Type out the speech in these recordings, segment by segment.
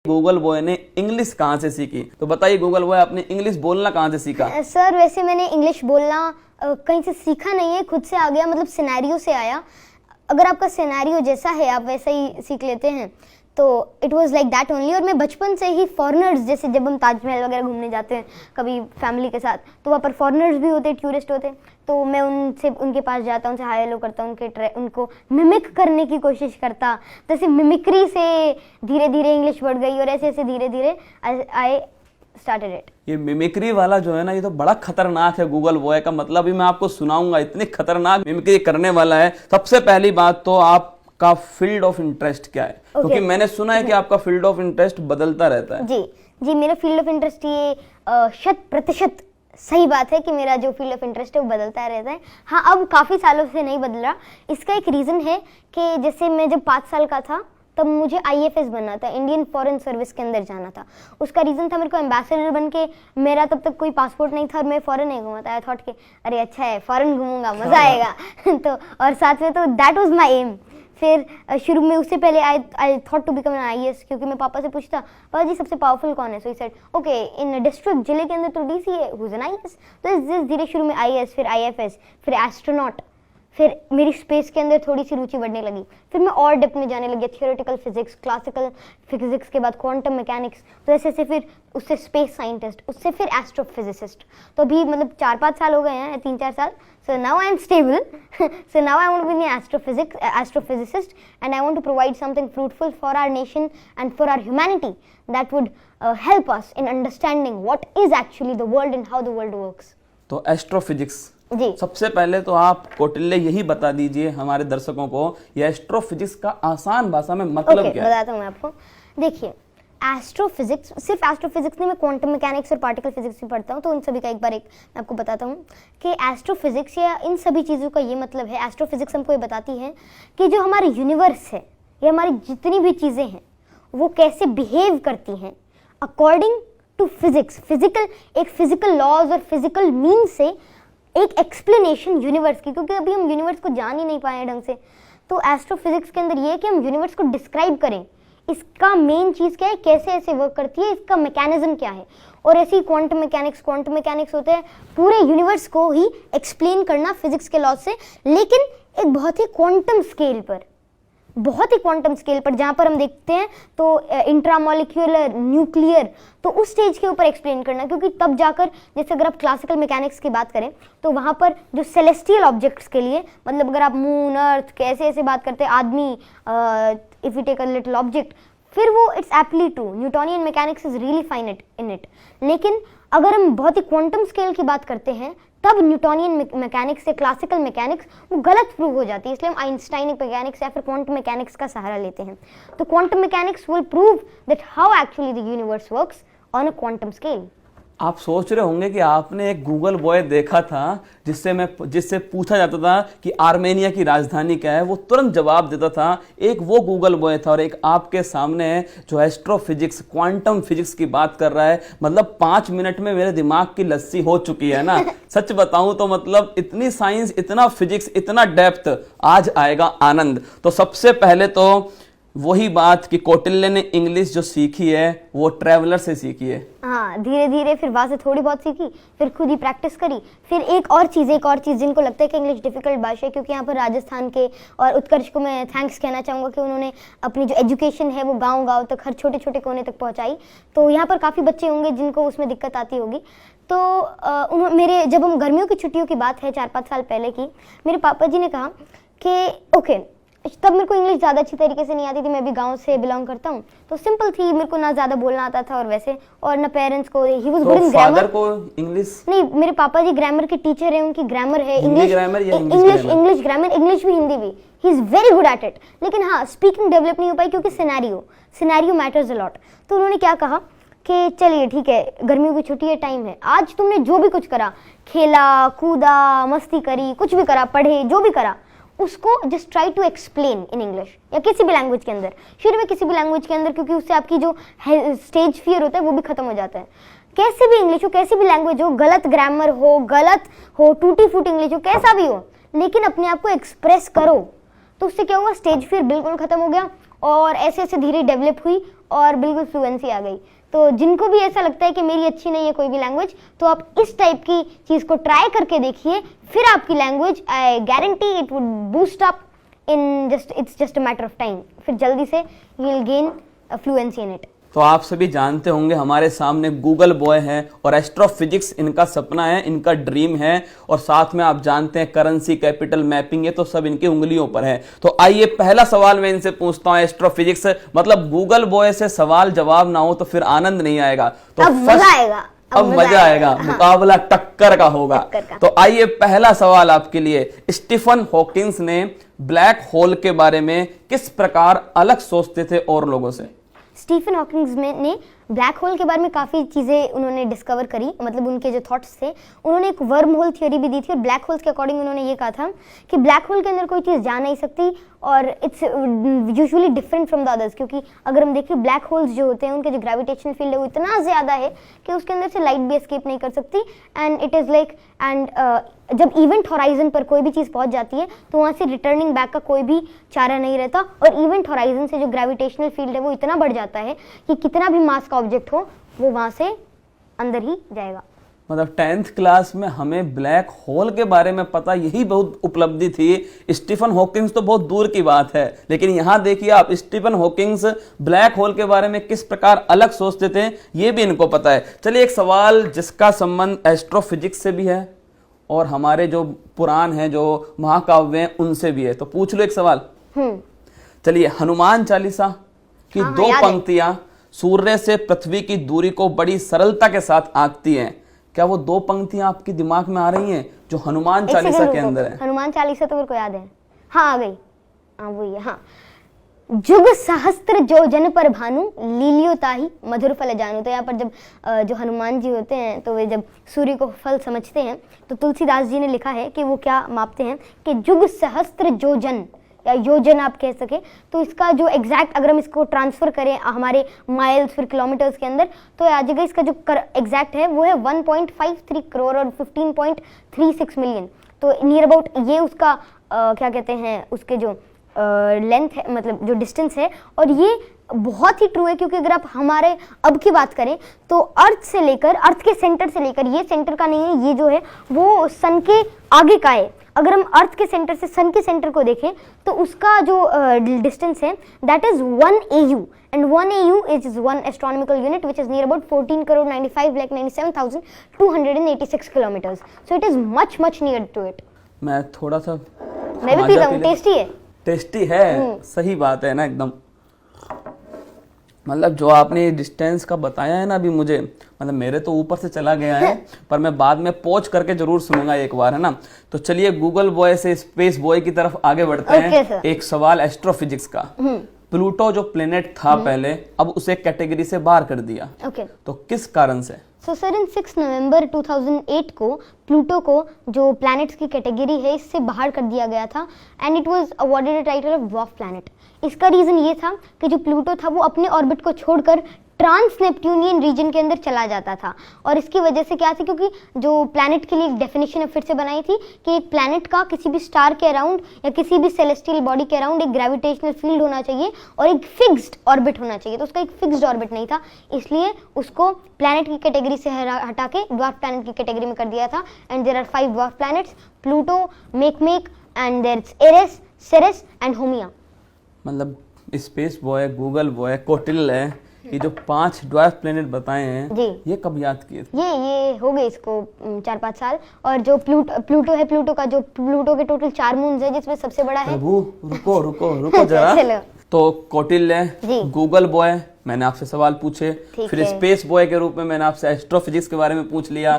Google boy ने English कहाँ से सीखी? तो बताइए गूगल बॉय, आपने इंग्लिश बोलना कहाँ से सीखा? सर वैसे मैंने इंग्लिश बोलना कहीं से सीखा नहीं है, खुद से आ गया, मतलब सिनेरियो से आया। अगर आपका सिनेरियो जैसा है आप वैसा ही सीख लेते हैं, तो it was like that only. और मैं बचपन से ही फॉरेनर्स, जैसे जब हम ताजमहल वगैरह घूमने जाते हैं कभी फैमिली के साथ, तो वहाँ पर फॉरेनर्स भी होते, टूरिस्ट होते, तो मैं उनसे उनके पास जाता, उनसे हाय हेलो करता, उनको मिमिक करने की कोशिश करता। तो ऐसे मिमिक्री से धीरे धीरे इंग्लिश बढ़ गई और ऐसे ऐसे धीरे धीरे आई स्टार्टेड इट। ये मिमिक्री वाला जो है ना, ये तो बड़ा खतरनाक है गूगल बॉय का। मतलब अभी मैं आपको सुनाऊंगा, इतनी खतरनाक मिमिक्री करने वाला है। सबसे पहली बात तो आपका फील्ड ऑफ इंटरेस्ट क्या है? क्योंकि मैंने सुना है कि आपका फील्ड ऑफ इंटरेस्ट बदलता रहता है। जी, मेरा फील्ड ऑफ इंटरेस्ट ये 100% सही बात है कि मेरा जो फील्ड ऑफ इंटरेस्ट है वो बदलता रहता है। हाँ, अब काफ़ी सालों से नहीं बदल रहा। इसका एक रीज़न है कि जैसे मैं जब 5 साल का था तब मुझे IFS बनना था, इंडियन फॉरेन सर्विस के अंदर जाना था। उसका रीज़न था मेरे को एम्बेसडर बन के, मेरा तब तक कोई पासपोर्ट नहीं था और मैं फॉरेन नहीं घूमा था। आई थॉट कि अरे अच्छा है, फॉरेन घूमूंगा, मज़ा आएगा। तो और साथ में तो दैट वाज माय एम। फिर शुरू में उससे पहले I thought to become an IAS, क्योंकि मैं पापा से पूछता, पापा जी सबसे पावरफुल कौन है? So he said okay in district, जिले के अंदर तो DC है, हु इज एन IAS। तो धीरे शुरू में IAS, फिर IFS, फिर एस्ट्रोनॉट, फिर मेरी स्पेस के अंदर थोड़ी सी रुचि बढ़ने लगी। फिर मैं और डेप्थ में जाने लगी, थियोरेटिकल फिजिक्स, क्लासिकल फिजिक्स के बाद क्वांटम मैकेनिक्स, तो ऐसे ऐसे फिर उससे स्पेस साइंटिस्ट, उससे फिर एस्ट्रोफिजिसिस्ट। तो अभी मतलब 4-5 साल हो गए हैं, 3-4 साल। So now I am stable. So now I want to be an astrophysicist, and I want to provide something fruitful for our nation and for our humanity that would help us in understanding what is actually the world and how the world works. तो astrophysics जी, सबसे पहले तो आप कौटिल्य यही बता दीजिए हमारे दर्शकों को, ये एस्ट्रोफिजिक्स का आसान भाषा में मतलब क्या है? बताता हूँ मैं आपको। देखिए, एस्ट्रोफिजिक्स, सिर्फ एस्ट्रोफिजिक्स नहीं, मैं क्वांटम मैकेनिक्स और पार्टिकल फिजिक्स भी पढ़ता हूँ, तो उन सभी का एक बार मैं आपको बताता हूँ कि एस्ट्रोफिजिक्स या इन सभी चीज़ों का ये मतलब है, एस्ट्रोफिजिक्स हमको ये बताती है कि जो हमारे यूनिवर्स है या हमारी जितनी भी चीज़ें हैं वो कैसे बिहेव करती हैं अकॉर्डिंग टू फिजिक्स। एक फिजिकल लॉज और फिजिकल मीन से एक एक्सप्लेनेशन यूनिवर्स की, क्योंकि अभी हम यूनिवर्स को जान ही नहीं पाए ढंग से। तो एस्ट्रोफिजिक्स के अंदर ये है कि हम यूनिवर्स को डिस्क्राइब करें, इसका मेन चीज़ क्या है, कैसे ऐसे वर्क करती है, इसका मैकेनिज्म क्या है। और ऐसे ही क्वांटम मैकेनिक्स होते हैं पूरे यूनिवर्स को ही एक्सप्लेन करना फिजिक्स के लॉ से, लेकिन एक बहुत ही क्वांटम स्केल पर, जहाँ पर हम देखते हैं तो इंट्रामोलिक्यूलर, न्यूक्लियर, तो उस स्टेज के ऊपर एक्सप्लेन करना। क्योंकि तब जाकर, जैसे अगर आप क्लासिकल मैकेनिक्स की बात करें तो वहाँ पर जो सेलेस्टियल ऑब्जेक्ट्स के लिए, मतलब अगर आप मून, अर्थ, कैसे ऐसे बात करते हैं, आदमी, if you take a little object, फिर वो it's aptly true, Newtonian mechanics is really fine in it. लेकिन अगर हम बहुत ही क्वांटम स्केल की बात करते हैं तब न्यूटोनियन मैकेनिक्स या क्लासिकल मैकेनिक्स वो गलत प्रूव हो जाती है, इसलिए हम आइंस्टाइनिक मैकेनिक्स या फिर क्वांटम मैकेनिक्स का सहारा लेते हैं। तो quantum mechanics will prove that how actually the universe works on a quantum scale. आप सोच रहे होंगे कि आपने एक गूगल बॉय देखा था जिससे पूछा जाता था कि आर्मेनिया की राजधानी क्या है, वो तुरंत जवाब देता था। एक वो गूगल बॉय था और एक आपके सामने जो एस्ट्रोफिजिक्स, क्वांटम फिजिक्स की बात कर रहा है। मतलब 5 मिनट में मेरे दिमाग की लस्सी हो चुकी है ना। सच बताऊं तो मतलब इतनी साइंस, इतना फिजिक्स, इतना डेप्थ, आज आएगा आनंद। तो सबसे पहले तो वही बात कि कौटिल्य ने इंग्लिश जो सीखी है वो ट्रैवलर से सीखी है। हाँ, धीरे धीरे फिर वहाँ से थोड़ी बहुत सीखी, फिर खुद ही प्रैक्टिस करी। फिर एक और चीज़ जिनको लगता है कि इंग्लिश डिफिकल्ट भाषा है, क्योंकि यहाँ पर राजस्थान के और उत्कर्ष को मैं थैंक्स कहना चाहूँगा कि उन्होंने अपनी जो एजुकेशन है वो गाँव तक, हर छोटे छोटे कोने तक पहुँचाई। तो यहाँ पर काफ़ी बच्चे होंगे जिनको उसमें दिक्कत आती होगी। तो मेरे जब हम गर्मियों की छुट्टियों की बात है 4-5 साल पहले की, मेरे पापा जी ने कहा कि ओके, तब मेरे को इंग्लिश ज़्यादा अच्छी तरीके से नहीं आती थी, मैं भी गांव से बिलोंग करता हूँ, तो सिंपल थी, मेरे को ना ज़्यादा बोलना आता था और वैसे, और ना पेरेंट्स को, he was good in grammar. Father को इंग्लिश नहीं, मेरे पापा जी ग्रामर के टीचर हैं, उनकी ग्रामर है इंग्लिश ग्रामर, इंग्लिश भी, हिंदी भी, he is very good at it. लेकिन हाँ, स्पीकिंग डेवलप नहीं हो पाई क्योंकि सिनेरियो मैटर्स अ लॉट। तो उन्होंने क्या कहा कि चलिए ठीक है, गर्मियों की छुट्टी है, टाइम है, आज तुमने जो भी कुछ करा, खेला कूदा, मस्ती करी, कुछ भी करा, पढ़े, जो भी करा, उसको just try to explain in English या किसी भी लैंग्वेज के अंदर, शुरू में किसी भी लैंग्वेज के अंदर, क्योंकि उससे आपकी जो स्टेज फियर होता है वो भी खत्म हो जाता है। कैसे भी इंग्लिश हो, कैसी भी लैंग्वेज हो, गलत ग्रामर हो, टूटी फूटी इंग्लिश हो, कैसा भी हो, लेकिन अपने आप को एक्सप्रेस करो, तो उससे क्या हुआ, स्टेज फियर बिल्कुल खत्म हो गया और ऐसे ऐसे धीरे डेवलप हुई और बिल्कुल फ्लुएंसी आ गई। तो जिनको भी ऐसा लगता है कि मेरी अच्छी नहीं है कोई भी लैंग्वेज, तो आप इस टाइप की चीज को ट्राई करके देखिए, फिर आपकी language, I guarantee it would boost up in its just a matter of time. फिर जल्दी से you will gain fluency in it. तो आप सभी जानते होंगे हमारे सामने गूगल बॉय है और एस्ट्रोफिजिक्स इनका सपना है, इनका ड्रीम है, और साथ में आप जानते हैं करेंसी, कैपिटल, मैपिंग, ये तो सब इनकी उंगलियों पर है। तो आइए पहला सवाल मैं इनसे पूछता हूं, एस्ट्रोफिजिक्स मतलब गूगल बॉय से सवाल जवाब ना हो तो फिर आनंद नहीं आएगा। तो अब मजा आएगा, अब मजा आएगा। हाँ। मुकाबला टक्कर का होगा। टक्कर का। तो आइए पहला सवाल आपके लिए, स्टीफन हॉकिंस ने ब्लैक होल के बारे में किस प्रकार अलग सोचते थे और लोगों से? स्टीफन हॉकिंग्स ने ब्लैक होल के बारे में काफ़ी चीज़ें उन्होंने डिस्कवर करी, मतलब उनके जो थॉट्स थे, उन्होंने एक वर्म होल थ्योरी भी दी थी। और ब्लैक होल्स के अकॉर्डिंग उन्होंने ये कहा था कि ब्लैक होल के अंदर कोई चीज़ जा नहीं सकती और it's usually different from the others, क्योंकि अगर हम देखें ब्लैक होल्स जो होते हैं उनके जो ग्रेविटेशनल फील्ड है वो इतना ज़्यादा है कि उसके अंदर से लाइट भी एस्केप नहीं कर सकती। एंड इट इज़ लाइक जब इवेंट हॉराइजन पर कोई भी चीज़ पहुंच जाती है तो वहाँ से रिटर्निंग बैक का कोई भी चारा नहीं रहता, और इवेंट हॉराइजन से जो ग्रेविटेशनल फील्ड है वो इतना बढ़ जाता है कि कितना भी मास का ऑब्जेक्ट हो वो वहाँ से अंदर ही जाएगा। मतलब 10th क्लास में हमें ब्लैक होल के बारे में पता, यही बहुत उपलब्धि थी। स्टीफन हॉकिंग्स तो बहुत दूर की बात है, लेकिन यहाँ देखिए आप, स्टीफन हॉकिंग्स ब्लैक होल के बारे में किस प्रकार अलग सोचते थे ये भी इनको पता है। चलिए एक सवाल जिसका संबंध एस्ट्रोफिजिक्स से भी है और हमारे जो पुराण हैं, जो महाकाव्य हैं, उनसे भी है, तो पूछ लो एक सवाल। चलिए, हनुमान चालीसा की हाँ, दो याद है। पंक्तियां सूर्य से पृथ्वी की दूरी को बड़ी सरलता के साथ आंकती हैं, क्या वो दो पंक्तियां आपके दिमाग में आ रही हैं जो हनुमान एक चालीसा सेकंड के रुको, अंदर है? हनुमान चालीसा तो मेरे को याद है, हाँ आ गई, हाँ वही है, हाँ। जुग सहस्त्र जो जन पर भानु लीलियो ताही मधुर फल जानू। तो यहाँ पर जब जो हनुमान जी होते हैं तो वे जब सूर्य को फल समझते हैं तो तुलसीदास जी ने लिखा है कि वो क्या मापते हैं कि जुग सहस्त्र जो जन, या योजन आप कह सके, तो इसका जो एग्जैक्ट अगर हम इसको ट्रांसफर करें हमारे माइल्स फिर किलोमीटर्स के अंदर तो आ जाएगा, इसका जो एग्जैक्ट है वो है 1.53 करोड़ और 15.36 मिलियन। तो नियर अबाउट ये उसका क्या कहते हैं, उसके जो लेंथ है, मतलब जो डिस्टेंस है, और ये बहुत ही ट्रू है क्योंकि अगर आप हमारे अब की बात करें तो अर्थ से लेकर, अर्थ के सेंटर से लेकर, ये सेंटर का नहीं है, ये जो है वो सन के आगे का है। अगर हम अर्थ के सेंटर से सन के सेंटर को देखें तो उसका जो डिस्टेंस है that is 1 AU, and 1 AU is one astronomical unit which is near about 14 crore 95,97,286 kilometers. So it is much near to it. मैं थोड़ा सा मैं भी पीता हूँ, टेस्टी है। टेस्टी है, सही बात है ना एकदम। मतलब जो आपने डिस्टेंस का बताया है ना अभी मुझे, मतलब मेरे तो ऊपर से चला गया है पर मैं बाद में पहुंच करके जरूर सुनूंगा एक बार, है ना। तो चलिए गूगल बॉय से स्पेस बॉय की तरफ आगे बढ़ते हैं। एक सवाल एस्ट्रोफिजिक्स का। प्लूटो जो प्लेनेट था पहले, अब उसे कैटेगरी से बाहर कर दिया, तो किस कारण से? सो सर, इन 6 नवंबर 2008 को प्लूटो को जो प्लैनेट्स की कैटेगरी है इससे बाहर कर दिया गया था, and it was awarded the title of dwarf planet. इसका रीजन ये था कि जो प्लूटो था वो अपने ऑर्बिट को छोड़कर ट्रांस नेपट्यूनियन रीजन के अंदर चला जाता था, और इसकी वजह से क्या थी, क्योंकि जो प्लैनेट के लिए एक डेफिनेशन फिर से बनाई थी कि एक प्लैनेट का किसी भी स्टार के अराउंड या किसी भी सेलेस्टियल बॉडी के अराउंड एक ग्रेविटेशनल फील्ड होना चाहिए और एक फिक्स्ड ऑर्बिट होना चाहिए। तो उसका एक फिक्स्ड ऑर्बिट नहीं था, इसलिए उसको प्लैनेट की कैटेगरी से हटा के ड्वार्फ प्लैनेट की कैटेगरी में कर दिया था। And there are 5 dwarf planets, Pluto, Makemake, and there is Eris, Ceres and Haumea. मतलब space boy, Google boy, Kautilya, ये जो 5 ड्वार्फ प्लेनेट बताए हैं जी, ये कब याद किए थे? ये हो गए इसको 4-5 साल। और जो प्लूटो है, प्लूटो के टोटल 4 मून्स है जिसमें सबसे बड़ा है। प्रभु रुको जरा। तो कौटिल्य, गूगल बॉय, मैंने आपसे सवाल पूछे, फिर स्पेस बॉय के रूप में मैंने आपसे एस्ट्रोफिजिक्स के बारे में पूछ लिया।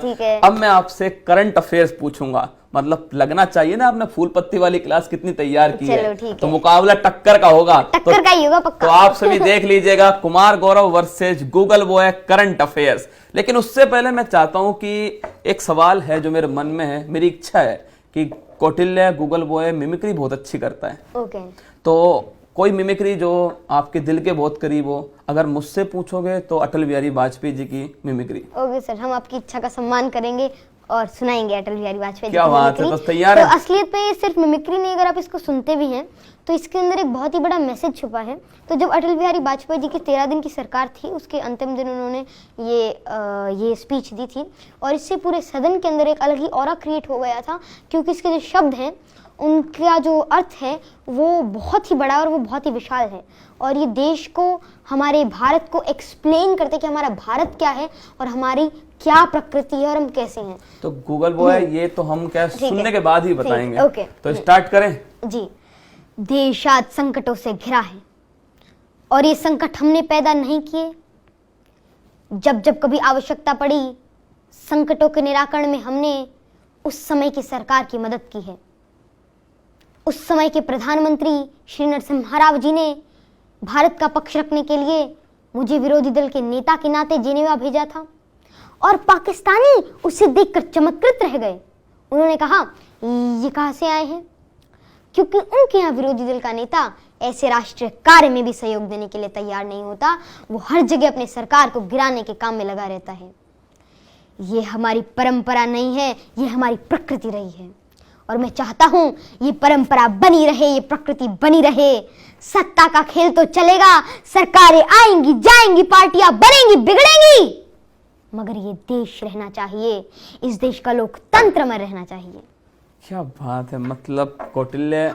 अब मैं आपसे करंट अफेयर्स पूछूंगा। मतलब लगना चाहिए ना आपने फूल पत्ती वाली क्लास कितनी तैयार की है, तो मुकाबला टक्कर का होगा, टक्कर का ही होगा पक्का। तो आप सभी देख लीजिएगा, Kumar Gaurav versus Google boy current affairs. लेकिन उससे पहले मैं चाहता हूं कि एक सवाल है जो मेरे मन में है, मेरी इच्छा है कि कौटिल्य, गूगल बॉय मिमिक्री बहुत अच्छी करता है। तो कोई मिमिक्री जो आपके दिल के बहुत करीब हो, अगर मुझसे पूछोगे तो अटल बिहारी वाजपेयी जी की मिमिक्री। ओके सर, हम आपकी इच्छा का सम्मान करेंगे, और सुनाएंगे अटल बिहारी वाजपेयी क्या की बात है, मिमिक्री। बस तैयार है। तो असलियत में ये सिर्फ मिमिक्री नहीं, अगर आप इसको सुनते भी हैं तो इसके अंदर एक बहुत ही बड़ा मैसेज छुपा है। तो जब अटल बिहारी वाजपेयी जी की 13 दिन की सरकार थी, उसके अंतिम दिन उन्होंने ये स्पीच दी थी और इससे पूरे सदन के अंदर एक अलग ही ऑरा क्रिएट हो गया था, क्योंकि इसके जो शब्द हैं उनका जो अर्थ है वो बहुत ही बड़ा और वो बहुत ही विशाल है, और ये देश को, हमारे भारत को एक्सप्लेन करते कि हमारा भारत क्या है और हमारी क्या प्रकृति है और हम कैसे हैं। तो गूगल बॉय ये तो हम क्या सुनने के बाद ही बताएंगे। ओके, तो स्टार्ट करें जी। देश आज संकटों से घिरा है और ये संकट हमने पैदा नहीं किए। जब जब कभी आवश्यकता पड़ी, संकटों के निराकरण में हमने उस समय की सरकार की मदद की है। उस समय के प्रधानमंत्री श्री नरसिम्हा राव जी ने भारत का पक्ष रखने के लिए मुझे विरोधी दल के नेता के नाते जेनेवा भेजा था और पाकिस्तानी उसे देखकर चमत्कृत रह गए। उन्होंने कहा, ये कहां से आए हैं? क्योंकि उनके यहाँ विरोधी दल का नेता ऐसे राष्ट्रीय कार्य में भी सहयोग देने के लिए तैयार नहीं होता। वो हर जगह अपने सरकार को गिराने के काम में लगा रहता है। ये हमारी परंपरा नहीं है, ये हमारी प्रकृति रही है और मैं चाहता हूं ये परंपरा बनी रहे, ये प्रकृति बनी रहे। सत्ता का खेल तो चलेगा, सरकारें आएंगी जाएंगी, पार्टियां बनेंगी बिगड़ेंगी, मगर ये देश रहना चाहिए, इस देश का लोकतंत्र में रहना चाहिए। क्या बात है। मतलब कौटिल्य,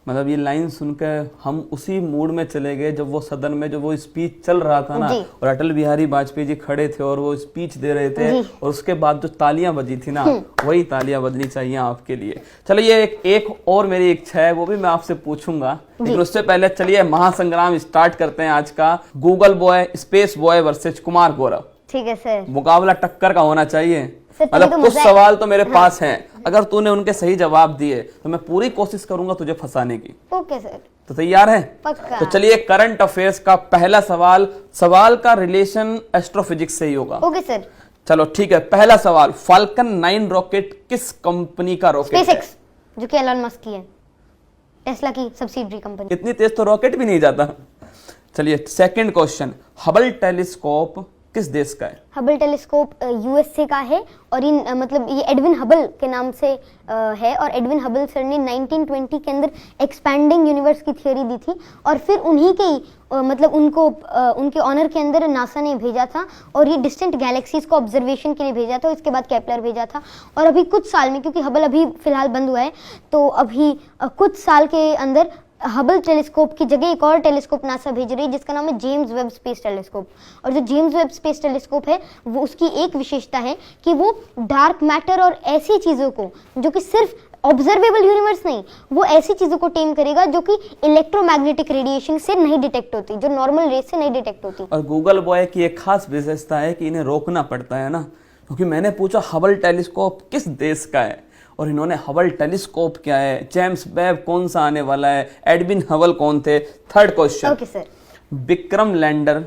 मतलब ये लाइन सुनकर हम उसी मूड में चले गए जब वो सदन में जो वो स्पीच चल रहा था ना, और अटल बिहारी वाजपेयी जी खड़े थे और वो स्पीच दे रहे थे, और उसके बाद जो तालियां बजी थी ना, वही तालियां बजनी चाहिए आपके लिए। चलिए एक और मेरी इच्छा है, वो भी मैं आपसे पूछूंगा, लेकिन उससे पहले चलिए महासंग्राम स्टार्ट करते हैं आज का। Google boy, space boy versus Kumar Gaurav. ठीक है सर। मुकाबला टक्कर का होना चाहिए। सर, मतलब तो कुछ सवाल तो मेरे पास हैं, अगर तूने उनके सही जवाब दिए तो मैं पूरी कोशिश करूंगा तुझे फंसाने की। Okay sir. तो तैयार है? पक्का। तो चलिए करंट अफेयर्स का पहला सवाल का रिलेशन एस्ट्रोफिजिक्स से ही होगा। Okay sir. चलो ठीक है, पहला सवाल, फाल्कन 9 रॉकेट किस कंपनी का रॉकेट है? स्पेसएक्स, जो कि एलन मस्क की है, टेस्ला की सब्सिडरी कंपनी। इतनी तेज तो रॉकेट भी नहीं जाता। चलिए सेकंड क्वेश्चन, हबल टेलीस्कोप किस देश का है? हबल टेलीस्कोप यूएसए का है और मतलब ये एडविन हबल के नाम से है, और एडविन हबल सर ने 1920 के अंदर एक्सपैंडिंग यूनिवर्स की थियोरी दी थी, और फिर उन्हीं के मतलब उनके ऑनर के अंदर नासा ने भेजा था और ये डिस्टेंट गैलेक्सीज को ऑब्जर्वेशन के लिए भेजा था। इसके बाद केपलर भेजा था, और अभी कुछ साल में, क्योंकि हबल अभी फिलहाल बंद हुआ है, तो अभी कुछ साल के अंदर हबल टेलीस्कोप की जगह एक और टेलीस्कोप नासा भेज रही है जिसका नाम है जेम्स वेब स्पेस टेलीस्कोप। और जो जेम्स वेब स्पेस टेलीस्कोप है वो, उसकी एक विशेषता है कि वो डार्क मैटर और ऐसी चीज़ों को, जो कि सिर्फ ऑब्जर्वेबल यूनिवर्स नहीं, वो ऐसी चीज़ों को टेम करेगा जो कि इलेक्ट्रोमैग्नेटिक रेडिएशन से नहीं डिटेक्ट होती, जो नॉर्मल रेस से नहीं डिटेक्ट होती। और गूगल बॉय की एक खास विशेषता है कि इन्हें रोकना पड़ता है ना, क्योंकि मैंने पूछा हबल टेलीस्कोप किस देश का है, और इन्होंने हबल टेलीस्कोप क्या है, जेम्स वेब कौन सा आने वाला है, एडविन हबल कौन थे। Third question, okay sir. Vikram lander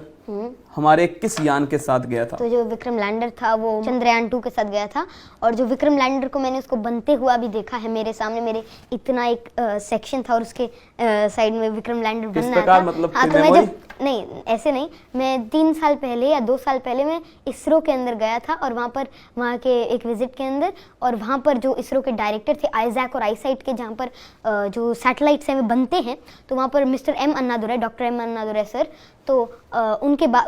हमारे किस यान के साथ गया था? तो जो विक्रम लैंडर था वो चंद्रयान 2 के साथ गया था, और जो विक्रम लैंडर को मैंने उसको बनते हुआ भी देखा है मेरे सामने, मेरे इतना एक सेक्शन था और उसके साइड में विक्रम लैंडर बनना था। मतलब हाँ, तो मैं जब नहीं, ऐसे नहीं, मैं 3 साल पहले या 2 साल पहले मैं इसरो के अंदर गया था, और वहाँ के एक विजिट के अंदर, और वहाँ पर जो इसरो के डायरेक्टर थे आइजैक और आईसाइट के, जहाँ पर जो सैटेलाइट्स हैं वे बनते हैं, तो वहाँ पर mister M Annadurai, doctor M Annadurai sir, तो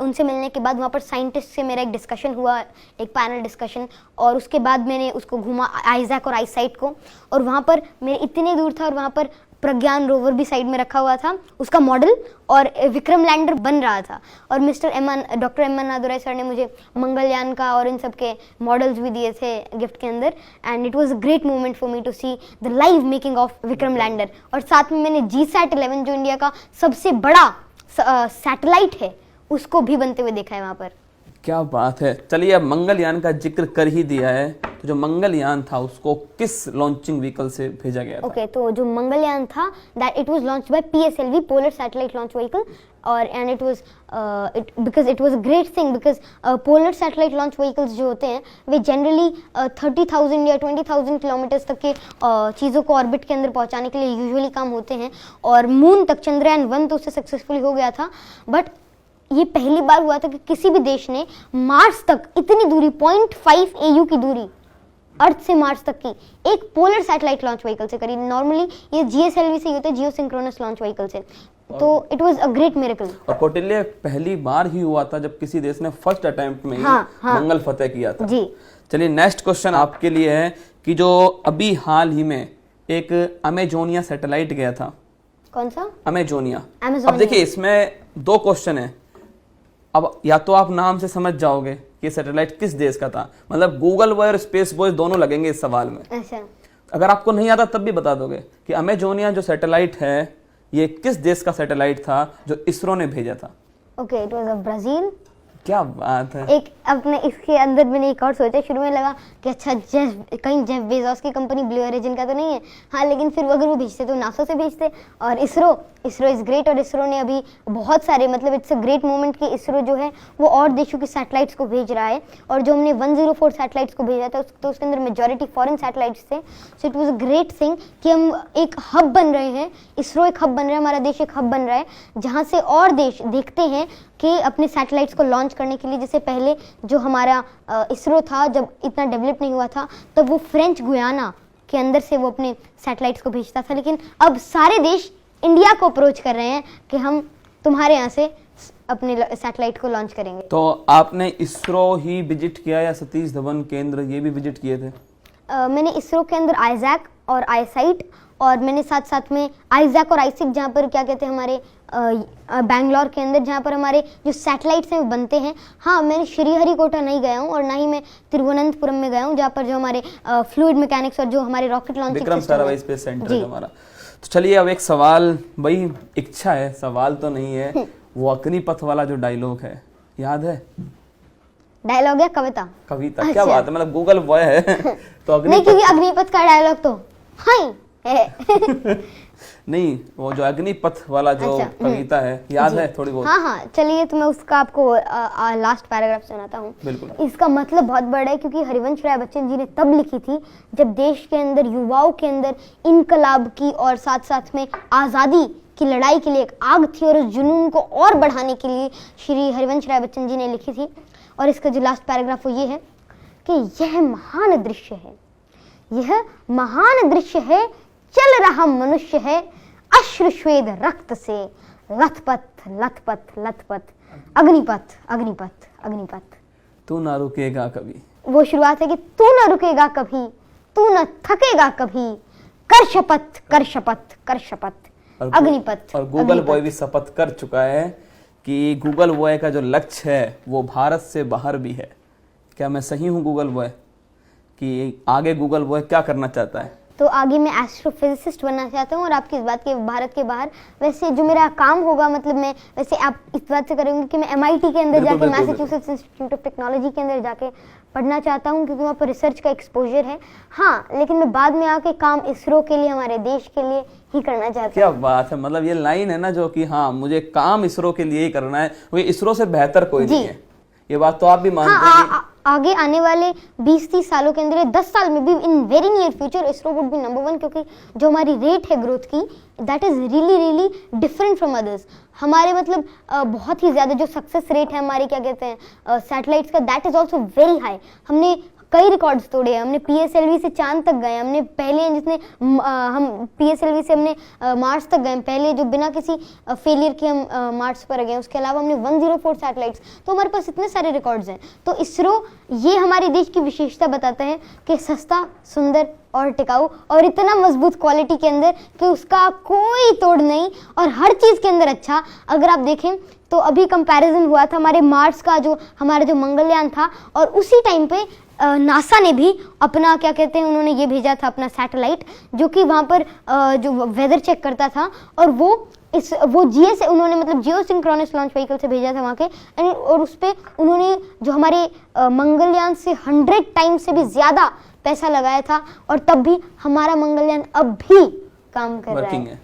उनसे मिलने के बाद वहाँ पर साइंटिस्ट से मेरा एक डिस्कशन हुआ, एक पैनल डिस्कशन, और उसके बाद मैंने उसको घूमा आइजैक और आईसाइट को, और वहाँ पर मेरे इतने दूर था, और वहाँ पर प्रज्ञान रोवर भी साइड में रखा हुआ था, उसका मॉडल, और विक्रम लैंडर बन रहा था, और डॉक्टर एम अन्नादुरई सर ने मुझे मंगलयान का और इन सब के मॉडल्स भी दिए थे गिफ्ट के अंदर, and it was a great moment for me to see the live making of Vikram lander. और साथ में मैंने GSAT-11 जो इंडिया का सबसे बड़ा सैटेलाइट है, उसको भी बनते हुए देखा है वहाँ पर। क्या बात है। चलिए अब मंगलयान का जिक्र कर ही दिया है, तो जो मंगलयान था उसको किस लॉन्चिंग व्हीकल से भेजा गया था? ओके, तो जो मंगलयान था, that it was launched by PSLV, polar satellite launch vehicle, और and it was because it was a great thing, because polar satellite launch vehicles जो होते हैं वे जनरली 30,000 या 20,000 किलोमीटर्स तक के चीज़ों को ऑर्बिट के अंदर पहुंचाने के लिए यूजुअली काम होते हैं, और मून तक चंद्रयान 1 तो उससे सक्सेसफुली हो गया था, बट ये पहली बार हुआ था कि किसी भी देश ने मार्स तक इतनी दूरी 0.5 AU की दूरी अर्थ से मार्स तक की एक पोलर सैटेलाइट लॉन्च व्हीकल से करी। नॉर्मली ये जीएसएलवी से ही होता है, जियो सिंक्रोनस लॉन्च व्हीकल से। तो it was a great miracle. और कौटिल्य पहली बार ही हुआ था जब किसी देश ने फर्स्ट अटेम्प्ट में ही मंगल फतेह किया था जी। चलिए नेक्स्ट क्वेश्चन आपके लिए है कि जो अभी हाल ही में एक अमेजोनिया सैटेलाइट गया था। कौन सा? अमेजोनिया। अब देखिए इसमें दो क्वेश्चन है। अब या तो आप नाम से समझ जाओगे कि सैटेलाइट किस देश का था, मतलब गूगल बॉय और स्पेस बॉय दोनों लगेंगे इस सवाल में। अच्छा। अगर आपको नहीं आता तब भी बता दोगे कि अमेजोनिया जो सैटेलाइट है ये किस देश का सैटेलाइट था जो इसरो ने भेजा था। Okay, it was a Brazil. क्या बात है। एक अपने इसके अंदर मैंने एक और सोचा, शुरू में लगा कि अच्छा कहीं जेफ बेजोस की कंपनी ब्लू ओरिजिन का तो नहीं है। हाँ, लेकिन फिर अगर वो भेजते तो नासा से भेजते। और इसरो इज ग्रेट, और इसरो ने अभी बहुत सारे, मतलब इट्स अ ग्रेट मोमेंट कि इसरो जो है वो और देशों की सैटेलाइट्स को भेज रहा है। और जो हमने 104 सैटेलाइट्स को भेजा था तो उसके अंदर मेजॉरिटी फॉरेन सैटेलाइट्स थे। So it was a great thing कि हम एक हब बन रहे हैं, इसरो एक हब बन रहा है, हमारा देश एक हब बन रहा है जहाँ से और देश देखते हैं कि अपने सैटेलाइट्स को लॉन्च करने के लिए। जैसे पहले जो हमारा इसरो था जब इतना डेवलप नहीं हुआ था तब वो फ्रेंच गुयाना के अंदर से वो अपने सैटेलाइट्स को भेजता था, लेकिन अब सारे देश इंडिया को अप्रोच कर रहे हैं कि हम तुम्हारे यहाँ से अपने सैटेलाइट को लॉन्च करेंगे। तो आपने इसरो ही विजिट किया या सतीश धवन केंद्र ये भी विजिट किए थे? मैंने इसरो के अंदर आइजैक और आईसाइट, और मैंने साथ साथ में आइजैक और आईसिक जहाँ पर क्या कहते हैं हमारे बैंगलोर के अंदर जहाँ पर हमारे जो सैटेलाइट्स हैं वो बनते हैं। हाँ, मैंने श्रीहरिकोटा नहीं गया हूँ और ना ही मैं तिरुवनंतपुरम में गया हूँ जहाँ पर जो हमारे फ्लूइड मैकेनिक्स और जो हमारे rocket launching Vikram Sarabhai space centre है हमारा। तो चलिए अब एक सवाल, भाई इच्छा है, सवाल तो नहीं है। वो अग्निपथ वाला जो डायलॉग है याद है? डायलॉग या कविता? कविता। क्या बात है, मतलब गूगल बॉय है तो अग्निपथ नहीं, क्योंकि अग्निपथ का डायलॉग तो हाय है नहीं, वो जो अग्निपथ वाला जो कविता है याद है थोड़ी बहुत? हाँ, चलिए तो मैं उसका आपको लास्ट पैराग्राफ सुनाता हूँ। बिल्कुल। इसका मतलब बहुत बड़ा है क्योंकि हरिवंश राय बच्चन जी ने तब लिखी थी जब देश के अंदर युवाओं के अंदर इनकलाब की और साथ साथ में आज़ादी की लड़ाई के लिए एक आग थी, और उस जुनून को और बढ़ाने के लिए श्री हरिवंश राय बच्चन जी ने लिखी थी। और इसका जो लास्ट पैराग्राफ वो ये है कि यह महान दृश्य है, यह महान दृश्य है, चल रहा मनुष्य है अश्रु श्वेद रक्त से, लथपथ लथपथ लथपथ, अग्निपथ अग्निपथ अग्निपथ। तू ना रुकेगा कभी। वो शुरुआत है कि तू ना रुकेगा कभी, तू न थकेगा कभी, कर शपथ कर शपथ कर शपथ, अग्निपथ। और गूगल बॉय भी शपथ कर चुका है कि गूगल बॉय का जो लक्ष्य है वो भारत से बाहर भी है। क्या मैं सही हूँ गूगल बॉय कि आगे गूगल बॉय क्या करना चाहता है? तो आगे मैं एस्ट्रोफिजिसिस्ट बनना चाहता हूँ, और आपकी इस बात के भारत के बाहर वैसे जो मेरा काम होगा, मतलब मैं वैसे आप इस बात से करेंगे कि मैं MIT के अंदर जाके, मैसाचुसेट्स इंस्टीट्यूट ऑफ टेक्नोलॉजी के अंदर जाके पढ़ना चाहता हूँ क्योंकि वहाँ पर रिसर्च का एक्सपोजर है। हाँ, लेकिन मैं बाद में आके काम इसरो के लिए, हमारे देश के लिए ही करना चाहता हूँ। क्या बात है, मतलब ये लाइन है ना जो कि हाँ मुझे काम इसरो के लिए ही करना है, वो इसरो से बेहतर कोई नहीं है। ये बात तो आप भी मानते हैं? आगे आने वाले 20-30 सालों के अंदर, 10 साल में भी, in very near future ISRO would be number 1, क्योंकि जो हमारी रेट है ग्रोथ की, that is really different from others. हमारे मतलब बहुत ही ज्यादा जो सक्सेस रेट है हमारे क्या कहते हैं सैटेलाइट्स का, that is also very high. हमने कई रिकॉर्ड्स तोड़े हैं, हमने PSLV से चांद तक गए, हमने पहले जिसने हम PSLV से हमने मार्स तक गए, पहले जो बिना किसी फेलियर के हम मार्स पर गए। उसके अलावा हमने 104 सैटेलाइट्स, तो हमारे पास इतने सारे रिकॉर्ड्स हैं। तो इसरो ये हमारे देश की विशेषता बताता है कि सस्ता, सुंदर और टिकाऊ, और इतना मजबूत क्वालिटी के अंदर कि उसका कोई तोड़ नहीं, और हर चीज़ के अंदर अच्छा। अगर आप देखें तो अभी कंपैरिजन हुआ था हमारे मार्स का, जो हमारा जो मंगलयान था, और उसी टाइम पे नासा ने भी अपना क्या कहते हैं, उन्होंने ये भेजा था अपना सैटेलाइट जो कि वहाँ पर जो वेदर चेक करता था, और वो GS उन्होंने मतलब जियो सिंक्रोनस लॉन्च व्हीकल से भेजा था वहाँ के, और उस पर उन्होंने जो हमारे मंगलयान से 100 टाइम्स से भी ज़्यादा पैसा लगाया था, और तब भी हमारा मंगलयान अब भी काम कर रहा है।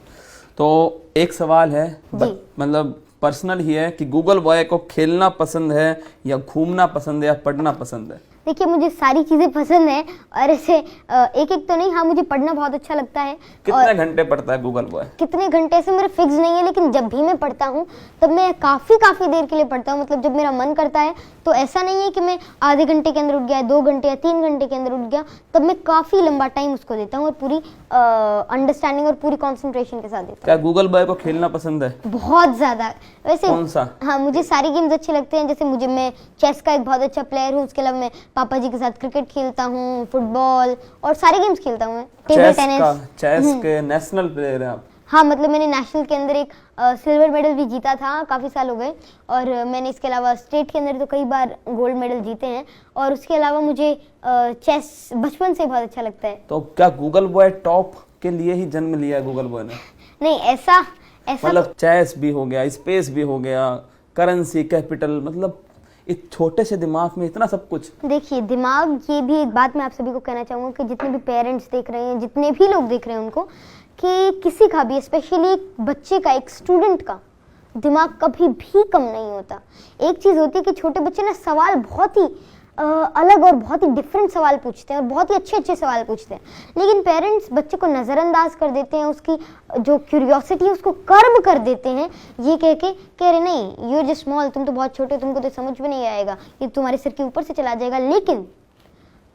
तो एक सवाल है, मतलब पर्सनल ही है कि गूगल बॉय को खेलना पसंद है या घूमना पसंद है या पढ़ना पसंद है? देखिए मुझे सारी चीज़ें पसंद हैं और ऐसे एक एक तो नहीं, हाँ मुझे पढ़ना बहुत अच्छा लगता है। कितने घंटे पढ़ता है गूगल बॉय? कितने घंटे से मेरे फिक्स नहीं है, लेकिन जब भी मैं पढ़ता हूँ तब मैं काफ़ी देर के लिए पढ़ता हूँ। मतलब जब मेरा मन करता है तो ऐसा नहीं है कि मैं आधे घंटे के अंदर उठ गया, 2 घंटे या 3 घंटे के अंदर उठ गया, तब मैं काफ़ी लंबा टाइम उसको देता हूँ और पूरी अंडरस्टैंडिंग और पूरी कॉन्सेंट्रेशन के साथ देता क्या गूगल बॉय को खेलना पसंद है? हूँ बहुत ज़्यादा। वैसे कौन सा? हाँ मुझे सारे गेम्स अच्छे लगते हैं। जैसे मैं चेस का एक बहुत अच्छा प्लेयर हूँ, उसके अलावा मैं पापा जी के साथ क्रिकेट खेलता हूँ, फुटबॉल और सारे गेम्स खेलता हूँ मैं। Table tennis. चेस के नेशनल प्लेयर हैं आप? हाँ मतलब मैंने नेशनल के अंदर एक सिल्वर मेडल भी जीता था, काफ़ी साल हो गए। और मैंने इसके अलावा स्टेट के अंदर तो कई बार गोल्ड मेडल जीते हैं। और उसके अलावा मुझे चेस बचपन से बहुत अच्छा लगता है। तो क्या गूगल बॉय टॉप के लिए ही जन्म लिया है गूगल बॉय ने? नहीं, ऐसा मतलब चेस भी हो गया, स्पेस भी हो गया, करेंसी, कैपिटल, मतलब इस छोटे से दिमाग में इतना सब कुछ। देखिए दिमाग, ये भी एक बात मैं आप सभी को कहना चाहूँगा कि जितने भी पेरेंट्स देख रहे हैं, जितने भी लोग देख रहे हैं उनको, कि किसी का भी, स्पेशली एक बच्चे का, एक स्टूडेंट का दिमाग कभी भी कम नहीं होता। एक चीज़ होती है कि छोटे बच्चे ना सवाल बहुत ही अलग और बहुत ही डिफरेंट सवाल पूछते हैं और बहुत ही अच्छे सवाल पूछते हैं, लेकिन पेरेंट्स बच्चे को नज़रअंदाज कर देते हैं, उसकी जो क्यूरियोसिटी है उसको कर्ब कर देते हैं, ये कह के कह रहे नहीं यू आर जस्ट स्मॉल, तुम तो बहुत छोटे हो, तुमको तो समझ में नहीं आएगा, ये तुम्हारे सिर के ऊपर से चला जाएगा। लेकिन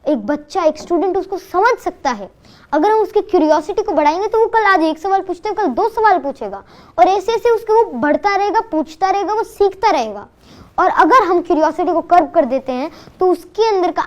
एक बच्चा, एक स्टूडेंट उसको समझ सकता है। अगर हम उसकी क्यूरियोसिटी को बढ़ाएंगे तो वो कल आज 1 सवाल पूछते हैं, कल 2 सवाल पूछेगा और ऐसे ऐसे उसको वो बढ़ता रहेगा, पूछता रहेगा, वो सीखता रहेगा। और अगर हम क्यूरियोसिटी को कर्ब कर देते हैं तो उसके अंदर का